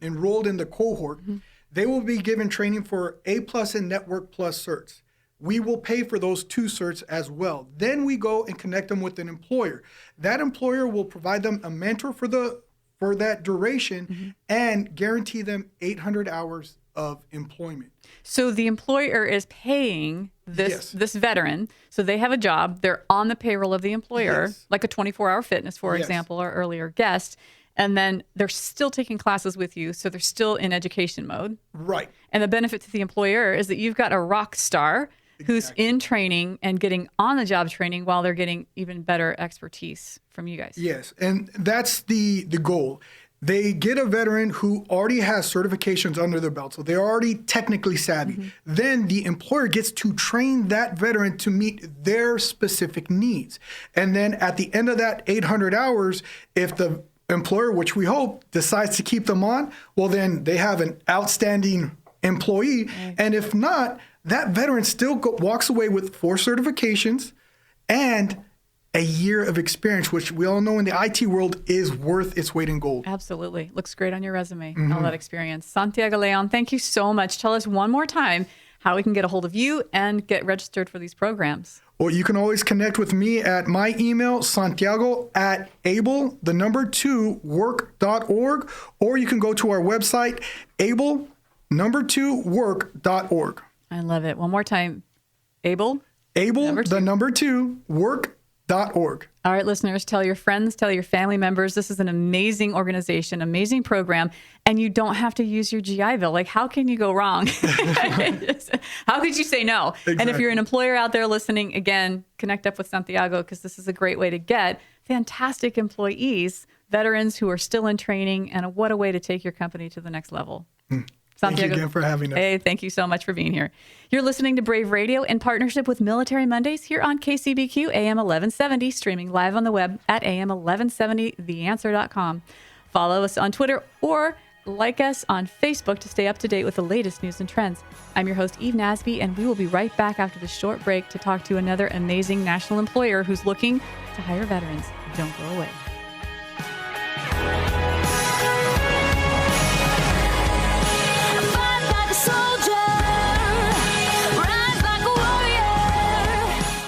enrolled in the cohort, they will be given training for A+ and Network Plus certs. We will pay for those 2 certs as well. Then we go and connect them with an employer. That employer will provide them a mentor for that duration and guarantee them 800 hours of employment. So the employer is paying this veteran. So they have a job. They're on the payroll of the employer, like a 24-hour fitness, for example, our earlier guest. And then they're still taking classes with you. So they're still in education mode. Right. And the benefit to the employer is that you've got a rock star who's in training and getting on the job training while they're getting even better expertise from you guys. Yes. And that's the goal. They get a veteran who already has certifications under their belt, so they're already technically savvy. Then the employer gets to train that veteran to meet their specific needs. And then at the end of that 800 hours, if the employer, which we hope, decides to keep them on, well, then they have an outstanding employee. And if not, that veteran still walks away with 4 certifications and a year of experience, which we all know in the IT world is worth its weight in gold. Absolutely. Looks great on your resume, all that experience. Santiago Leon, thank you so much. Tell us one more time how we can get a hold of you and get registered for these programs. Well, you can always connect with me at my email, santiago@able2work.org, or you can go to our website, able2work.org. I love it. One more time. Able 2work.org. All right, listeners, tell your friends, tell your family members. This is an amazing organization, amazing program, and you don't have to use your GI Bill. Like, how can you go wrong? How could you say no? Exactly. And if you're an employer out there listening, again, connect up with Santiago, because this is a great way to get fantastic employees, veterans who are still in training, and what a way to take your company to the next level. Santiago, thank you again for having us. Hey, thank you so much for being here. You're listening to Brave Radio in partnership with Military Mondays here on KCBQ AM 1170, streaming live on the web at am1170theanswer.com. Follow us on Twitter or like us on Facebook to stay up to date with the latest news and trends. I'm your host, Eve Nasby, and we will be right back after this short break to talk to another amazing national employer who's looking to hire veterans. Don't go away.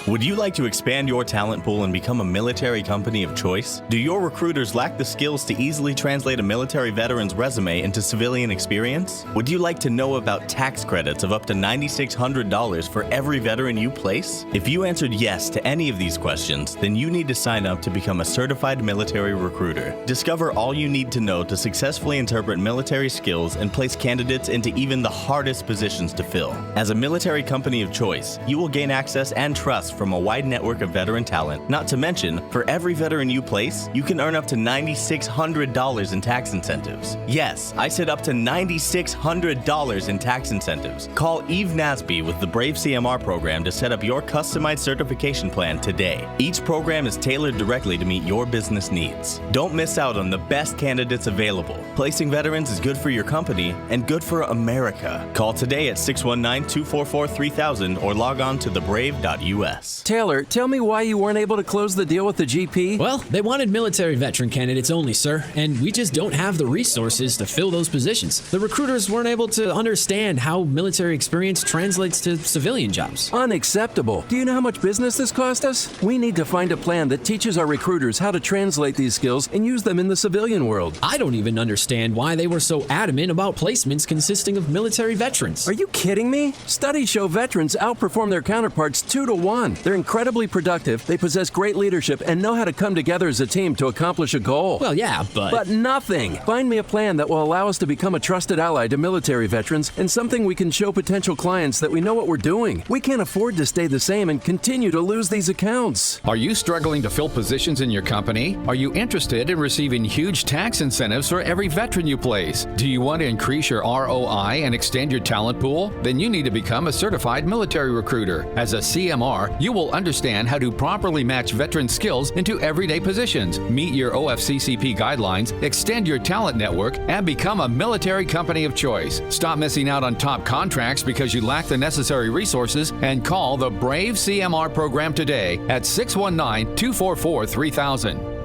Would you like to expand your talent pool and become a military company of choice? Do your recruiters lack the skills to easily translate a military veteran's resume into civilian experience? Would you like to know about tax credits of up to $9,600 for every veteran you place? If you answered yes to any of these questions, then you need to sign up to become a certified military recruiter. Discover all you need to know to successfully interpret military skills and place candidates into even the hardest positions to fill. As a military company of choice, you will gain access and trust from a wide network of veteran talent. Not to mention, for every veteran you place, you can earn up to $9,600 in tax incentives. Yes, I said up to $9,600 in tax incentives. Call Eve Nasby with the Brave CMR program to set up your customized certification plan today. Each program is tailored directly to meet your business needs. Don't miss out on the best candidates available. Placing veterans is good for your company and good for America. Call today at 619-244-3000 or log on to thebrave.us. success. Taylor, tell me why you weren't able to close the deal with the GP? Well, they wanted military veteran candidates only, sir, and we just don't have the resources to fill those positions. The recruiters weren't able to understand how military experience translates to civilian jobs. Unacceptable. Do you know how much business this cost us? We need to find a plan that teaches our recruiters how to translate these skills and use them in the civilian world. I don't even understand why they were so adamant about placements consisting of military veterans. Are you kidding me? Studies show veterans outperform their counterparts 2 to 1. They're incredibly productive, they possess great leadership, and know how to come together as a team to accomplish a goal. Well, yeah, but... But nothing. Find me a plan that will allow us to become a trusted ally to military veterans and something we can show potential clients that we know what we're doing. We can't afford to stay the same and continue to lose these accounts. Are you struggling to fill positions in your company? Are you interested in receiving huge tax incentives for every veteran you place? Do you want to increase your ROI and extend your talent pool? Then you need to become a certified military recruiter. As a CMR, you will understand how to properly match veteran skills into everyday positions, meet your OFCCP guidelines, extend your talent network, and become a military company of choice. Stop missing out on top contracts because you lack the necessary resources and call the Brave CMR program today at 619-244-3000.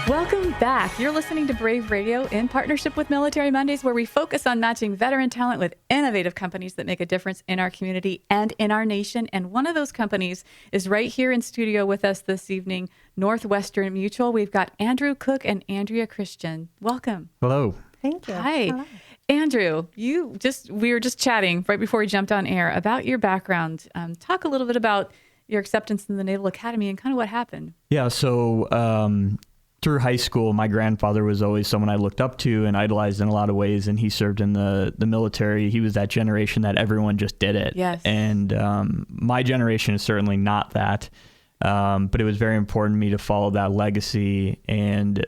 Welcome back. You're listening to Brave Radio in partnership with Military Mondays, where we focus on matching veteran talent with innovative companies that make a difference in our community and in our nation. And one of those companies is right here in studio with us this evening, Northwestern Mutual. We've got Andrew Cook and Andrea Christian. Welcome. Hello. Thank you. Hi. Hello. Andrew, we were just chatting right before we jumped on air about your background. Talk a little bit about your acceptance in the Naval Academy and kind of what happened. Yeah, so through high school, my grandfather was always someone I looked up to and idolized in a lot of ways, and he served in the military. He was that generation that everyone just did it. Yes. And my generation is certainly not that, but it was very important to me to follow that legacy. And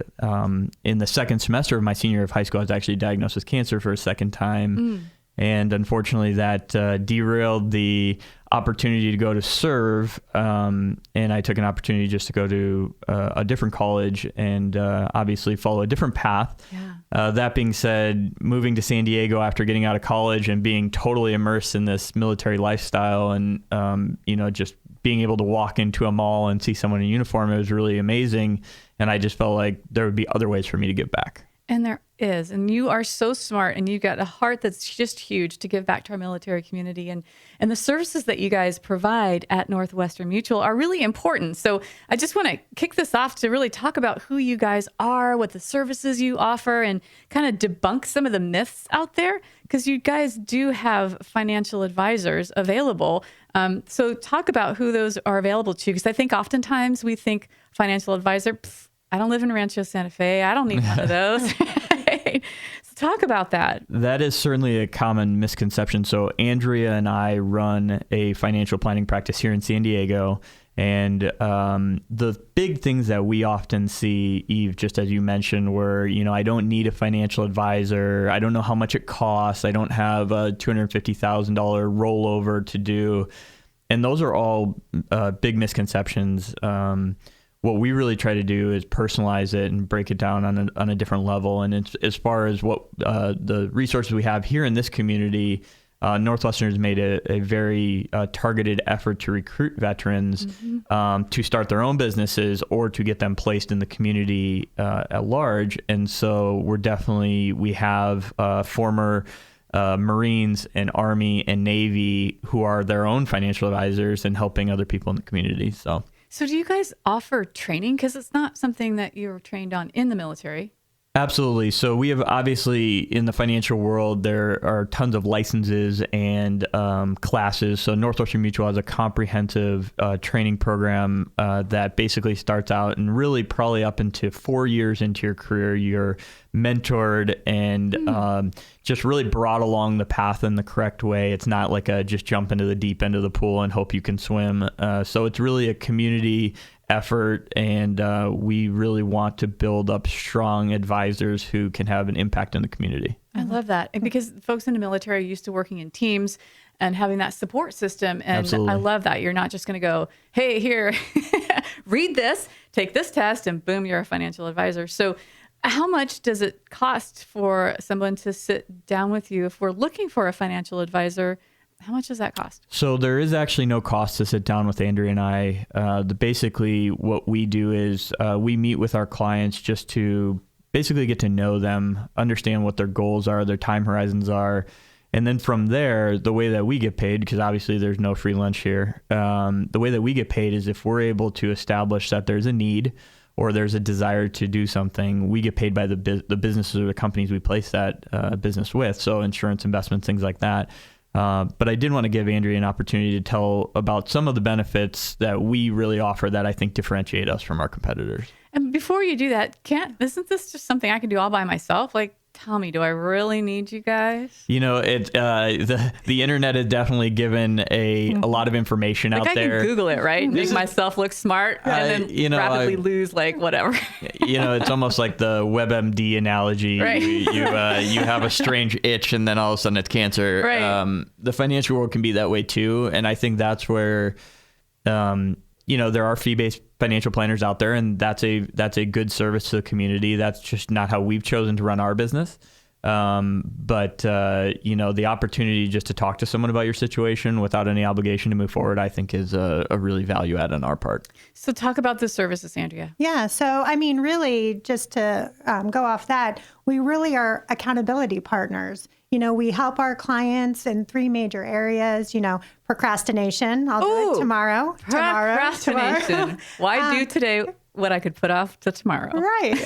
in the second semester of my senior year of high school, I was actually diagnosed with cancer for a second time. And unfortunately, that derailed the opportunity to go to serve. And I took an opportunity just to go to a different college and obviously follow a different path. Yeah. That being said, moving to San Diego after getting out of college and being totally immersed in this military lifestyle and, just being able to walk into a mall and see someone in uniform, it was really amazing. And I just felt like there would be other ways for me to give back. And there is. And you are so smart, and you've got a heart that's just huge to give back to our military community. And the services that you guys provide at Northwestern Mutual are really important. So I just want to kick this off to really talk about who you guys are, what the services you offer, and kind of debunk some of the myths out there, because you guys do have financial advisors available. So talk about who those are available to, because I think oftentimes we think financial advisor, I don't live in Rancho Santa Fe. I don't need one of those. So talk about that. That is certainly a common misconception. So Andrea and I run a financial planning practice here in San Diego. And the big things that we often see, Eve, just as you mentioned, were, I don't need a financial advisor. I don't know how much it costs. I don't have a $250,000 rollover to do. And those are all big misconceptions. What we really try to do is personalize it and break it down on a different level. And it's, as far as what the resources we have here in this community, Northwestern has made a very targeted effort to recruit veterans to start their own businesses or to get them placed in the community at large. And so we have former Marines and Army and Navy who are their own financial advisors and helping other people in the community. So do you guys offer training? Because it's not something that you're trained on in the military. Absolutely. So we have, obviously, in the financial world, there are tons of licenses and classes. So Northwestern Mutual has a comprehensive training program that basically starts out, and really probably up into 4 years into your career, you're mentored and just really brought along the path in the correct way. It's not like just jump into the deep end of the pool and hope you can swim. So it's really a community effort, and we really want to build up strong advisors who can have an impact in the community. I love that. And because folks in the military are used to working in teams and having that support system. And Absolutely. I love that. You're not just going to go, hey, here, read this, take this test, and boom, you're a financial advisor. So How much does it cost for someone to sit down with you? If we're looking for a financial advisor, how much does that cost? So there is actually no cost to sit down with Andrea and I. Basically, what we do is we meet with our clients just to basically get to know them, understand what their goals are, their time horizons are. And then from there, the way that we get paid, because obviously there's no free lunch here, the way that we get paid is if we're able to establish that there's a need or there's a desire to do something, we get paid by the businesses or the companies we place that business with. So insurance, investments, things like that. But I did want to give Andrea an opportunity to tell about some of the benefits that we really offer that I think differentiate us from our competitors. And before you do that, isn't this just something I can do all by myself? Like, tell me, do I really need you guys? You know, the internet has definitely given a lot of information out there. I can Google it, right? Make myself look smart and then rapidly lose whatever. It's almost like the WebMD analogy. Right. You have a strange itch and then all of a sudden it's cancer. Right. The financial world can be that way too. And I think that's where, there are fee-based financial planners out there, and that's a good service to the community. That's just not how we've chosen to run our business. But the opportunity just to talk to someone about your situation without any obligation to move forward, I think is a really value add on our part. So talk about the services, Andrea. Yeah. So, really, just to go off that, we really are accountability partners. We help our clients in 3 major areas, procrastination. I'll do it tomorrow. Procrastination. Why do today what I could put off to tomorrow? Right.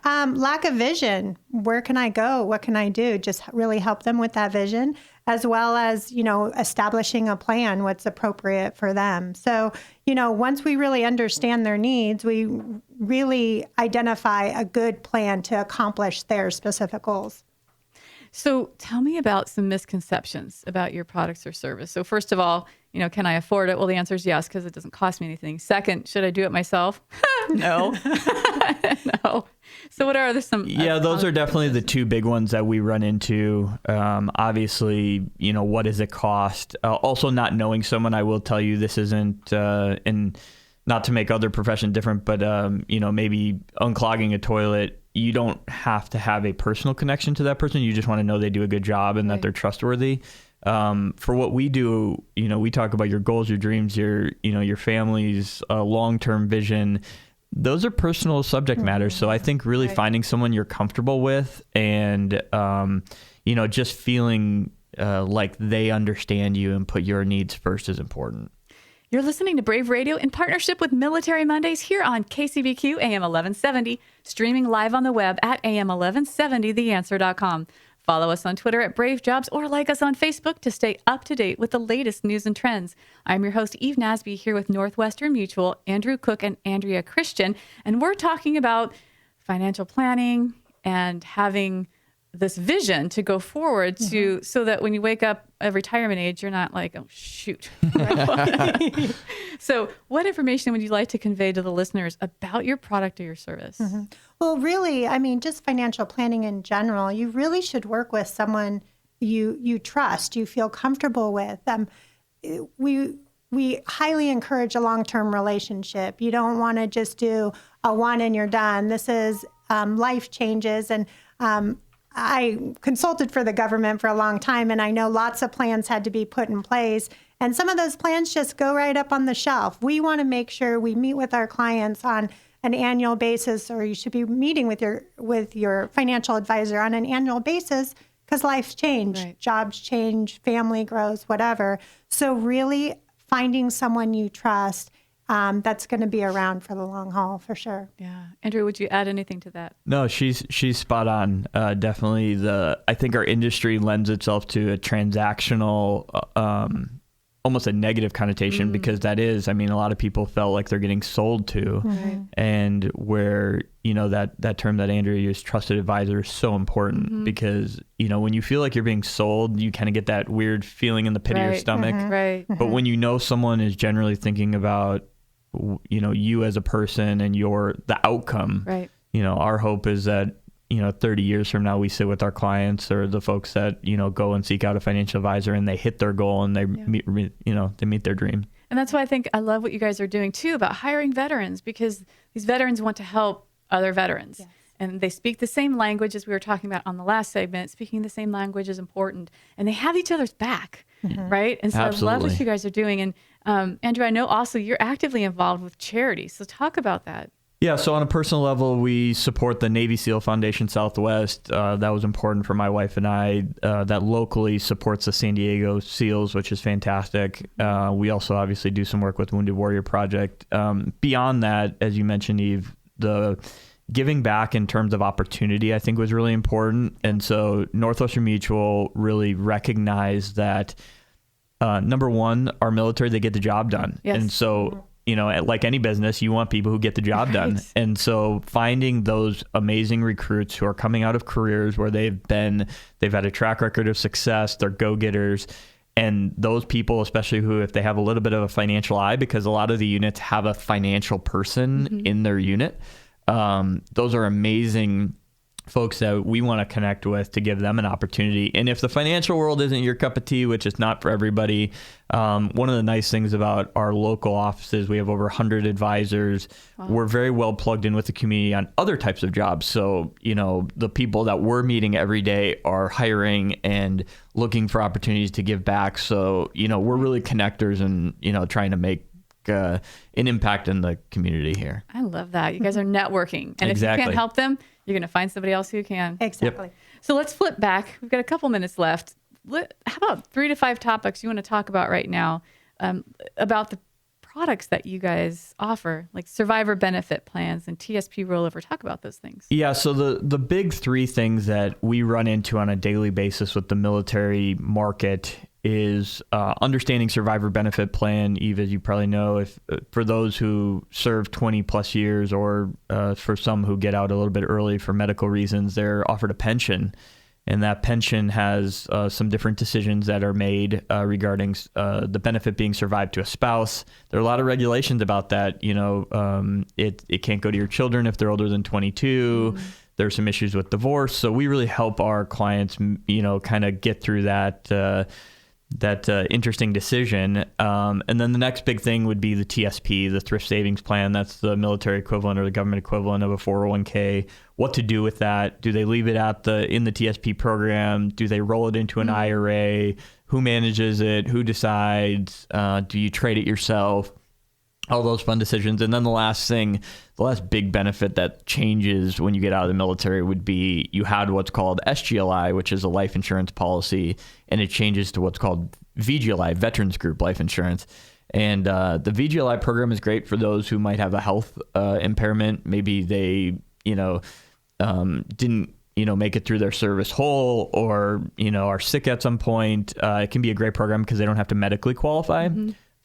Lack of vision. Where can I go? What can I do? Just really help them with that vision, as well as, establishing a plan, what's appropriate for them. So, once we really understand their needs, we really identify a good plan to accomplish their specific goals. So tell me about some misconceptions about your products or service. So first of all, can I afford it? Well, the answer is yes, because it doesn't cost me anything. Second, should I do it myself? No. No. So what are some? Yeah, those are definitely the 2 big ones that we run into. Obviously, what does it cost? Also, not knowing someone, I will tell you this isn't, and not to make other professions different, but, maybe unclogging a toilet. You don't have to have a personal connection to that person. You just want to know they do a good job and that they're trustworthy. For what we do, we talk about your goals, your dreams, your family's long-term vision. Those are personal subject matters. So I think really finding someone you're comfortable with and, just feeling like they understand you and put your needs first is important. You're listening to Brave Radio in partnership with Military Mondays here on KCBQ AM 1170, streaming live on the web at am1170theanswer.com. Follow us on Twitter at Brave Jobs or like us on Facebook to stay up to date with the latest news and trends. I'm your host, Eve Nasby, here with Northwestern Mutual, Andrew Cook, and Andrea Christian, and we're talking about financial planning and having this vision to go forward to so that when you wake up at retirement age, you're not like, oh, shoot. So what information would you like to convey to the listeners about your product or your service? Well, really, just financial planning in general, you really should work with someone you trust, you feel comfortable with. We highly encourage a long-term relationship. You don't want to just do a one and you're done. This is life changes. And I consulted for the government for a long time, and I know lots of plans had to be put in place. And some of those plans just go right up on the shelf. We want to make sure we meet with our clients on an annual basis, or you should be meeting with your financial advisor on an annual basis because life change, jobs change, family grows, whatever. So really finding someone you trust that's going to be around for the long haul for sure. Yeah. Andrew, would you add anything to that? No, she's spot on. Definitely I think our industry lends itself to a transactional, almost a negative connotation because that is, a lot of people felt like they're getting sold to. And where, that term that Andrea used, trusted advisor, is so important because, when you feel like you're being sold, you kind of get that weird feeling in the pit of your stomach. But when someone is generally thinking about, you as a person and the outcome, our hope is that, 30 years from now, we sit with our clients or the folks that, go and seek out a financial advisor and they hit their goal and they meet, they meet their dream. And that's why I love what you guys are doing too about hiring veterans, because these veterans want to help other veterans. and they speak the same language as we were talking about on the last segment. Speaking the same language is important, and they have each other's back, right? And so I love what you guys are doing. And Andrew, I know also you're actively involved with charity, so talk about that. Yeah, so on a personal level, we support the Navy SEAL Foundation Southwest. That was important for my wife and I. That locally supports the San Diego SEALs, which is fantastic. We also obviously do some work with Wounded Warrior Project. Beyond that, as you mentioned, Eve, the giving back in terms of opportunity, I think, was really important. And so Northwestern Mutual really recognized that, number one, our military, they get the job done. Yes. And so, you know, like any business, you want people who get the job done. And so finding those amazing recruits who are coming out of careers where they've had a track record of success, they're go-getters, and those people, especially who, if they have a little bit of a financial eye, because a lot of the units have a financial person in their unit, those are amazing folks that we want to connect with to give them an opportunity. And if the financial world isn't your cup of tea, which is not for everybody, one of the nice things about our local offices, we have over 100 advisors. Wow. We're very well plugged in with the community on other types of jobs. So, you know, the people that we're meeting every day are hiring and looking for opportunities to give back. So, you know, we're really connectors and, you know, trying to make an impact in the community here. I love that. You guys are networking. And if you can't help them, you're going to find somebody else who can. Exactly. Yep. So let's flip back. We've got a couple minutes left. How about 3 to 5 topics you want to talk about right now about the products that you guys offer, like survivor benefit plans and TSP rollover? Talk about those things. Yeah, so the big 3 things that we run into on a daily basis with the military market is understanding survivor benefit plan. Eve, as you probably know, if for those who serve 20 plus years, or for some who get out a little bit early for medical reasons, they're offered a pension. And that pension has some different decisions that are made regarding the benefit being survived to a spouse. There are a lot of regulations about that. You know, it can't go to your children if they're older than 22. There's some issues with divorce. So we really help our clients, you know, kind of get through that interesting decision. And then the next big thing would be the TSP, the Thrift Savings Plan. That's the military equivalent or the government equivalent of a 401k. What to do with that? Do they leave it in the TSP program? Do they roll it into an IRA? Who manages it? Who decides? Do you trade it yourself? All those fun decisions. And then the last big benefit that changes when you get out of the military would be you had what's called SGLI, which is a life insurance policy, and it changes to what's called VGLI, Veterans Group Life Insurance. And the VGLI program is great for those who might have a health impairment. Maybe they, didn't, make it through their service whole, or, are sick at some point. It can be a great program because they don't have to medically qualify.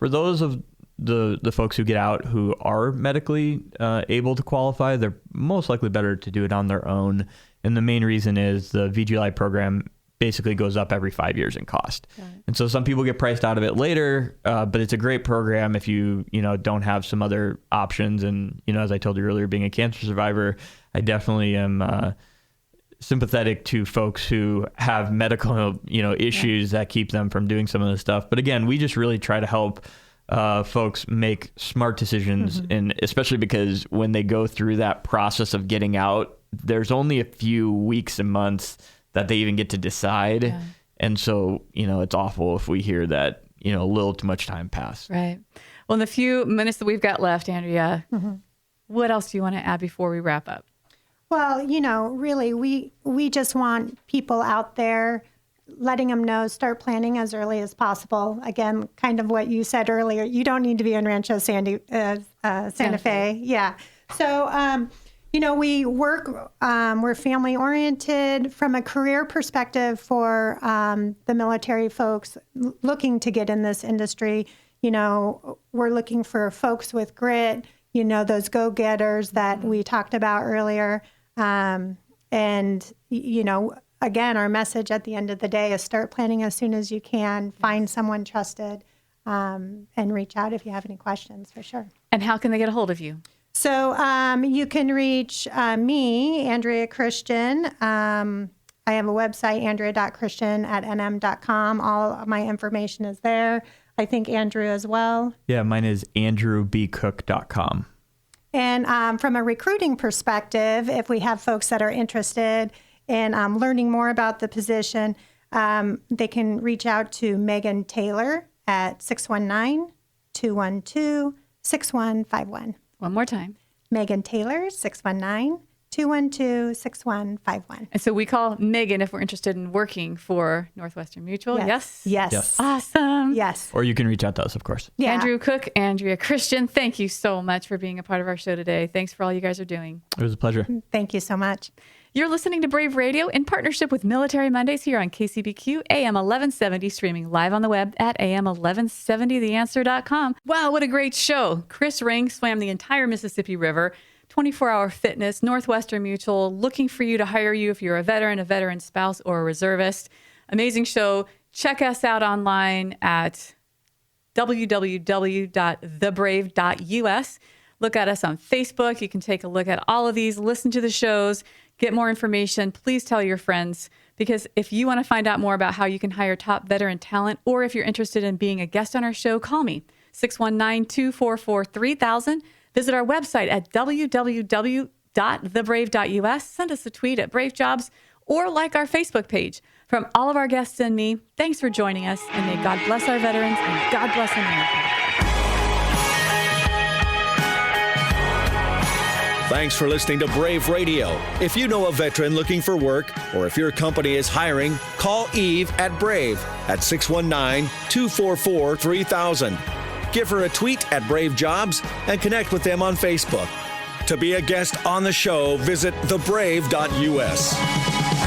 For those of the folks who get out who are medically able to qualify, they're most likely better to do it on their own. And the main reason is the VGLI program basically goes up every 5 years in cost. Right. And so some people get priced out of it later, but it's a great program if you don't have some other options. And, as I told you earlier, being a cancer survivor, I definitely am sympathetic to folks who have medical, issues that keep them from doing some of this stuff. But again, we just really try to help folks make smart decisions, and especially because when they go through that process of getting out, there's only a few weeks and months that they even get to decide. Yeah. And so, it's awful if we hear that, a little too much time passed. Right. Well, in the few minutes that we've got left, Andrea, what else do you want to add before we wrap up? Well, really, we just want people out there, letting them know, start planning as early as possible. Again, kind of what you said earlier, you don't need to be in Rancho Santa Fe. Yeah. So, we work, we're family oriented from a career perspective for the military folks looking to get in this industry. We're looking for folks with grit, those go-getters that we talked about earlier. Again, our message at the end of the day is start planning as soon as you can, find someone trusted, and reach out if you have any questions, for sure. And how can they get a hold of you? So you can reach me, Andrea Christian. I have a website, andrea.christian@nm.com. All of my information is there. I think Andrew as well. Yeah, mine is andrewbcook.com. And from a recruiting perspective, if we have folks that are interested in learning more about the position, they can reach out to Megan Taylor at 619-212-6151. One more time. Megan Taylor, 619-212-6151. And so we call Megan if we're interested in working for Northwestern Mutual. Yes? Yes. Awesome. Yes. Or you can reach out to us, of course. Yeah. Andrew Cook, Andrea Christian, thank you so much for being a part of our show today. Thanks for all you guys are doing. It was a pleasure. Thank you so much. You're listening to Brave Radio in partnership with Military Mondays here on KCBQ AM 1170, streaming live on the web at am1170theanswer.com. Wow, what a great show. Chris Ring swam the entire Mississippi River, 24-hour fitness, Northwestern Mutual, looking for you to hire you if you're a veteran spouse, or a reservist. Amazing show. Check us out online at www.thebrave.us. Look at us on Facebook. You can take a look at all of these, listen to the shows, get more information. Please tell your friends, because if you want to find out more about how you can hire top veteran talent, or if you're interested in being a guest on our show, call me, 619-244-3000. Visit our website at www.thebrave.us. Send us a tweet at Brave Jobs, or like our Facebook page. From all of our guests and me, thanks for joining us, and may God bless our veterans and God bless America. Thanks for listening to Brave Radio. If you know a veteran looking for work, or if your company is hiring, call Eve at Brave at 619-244-3000. Give her a tweet at Brave Jobs and connect with them on Facebook. To be a guest on the show, visit thebrave.us.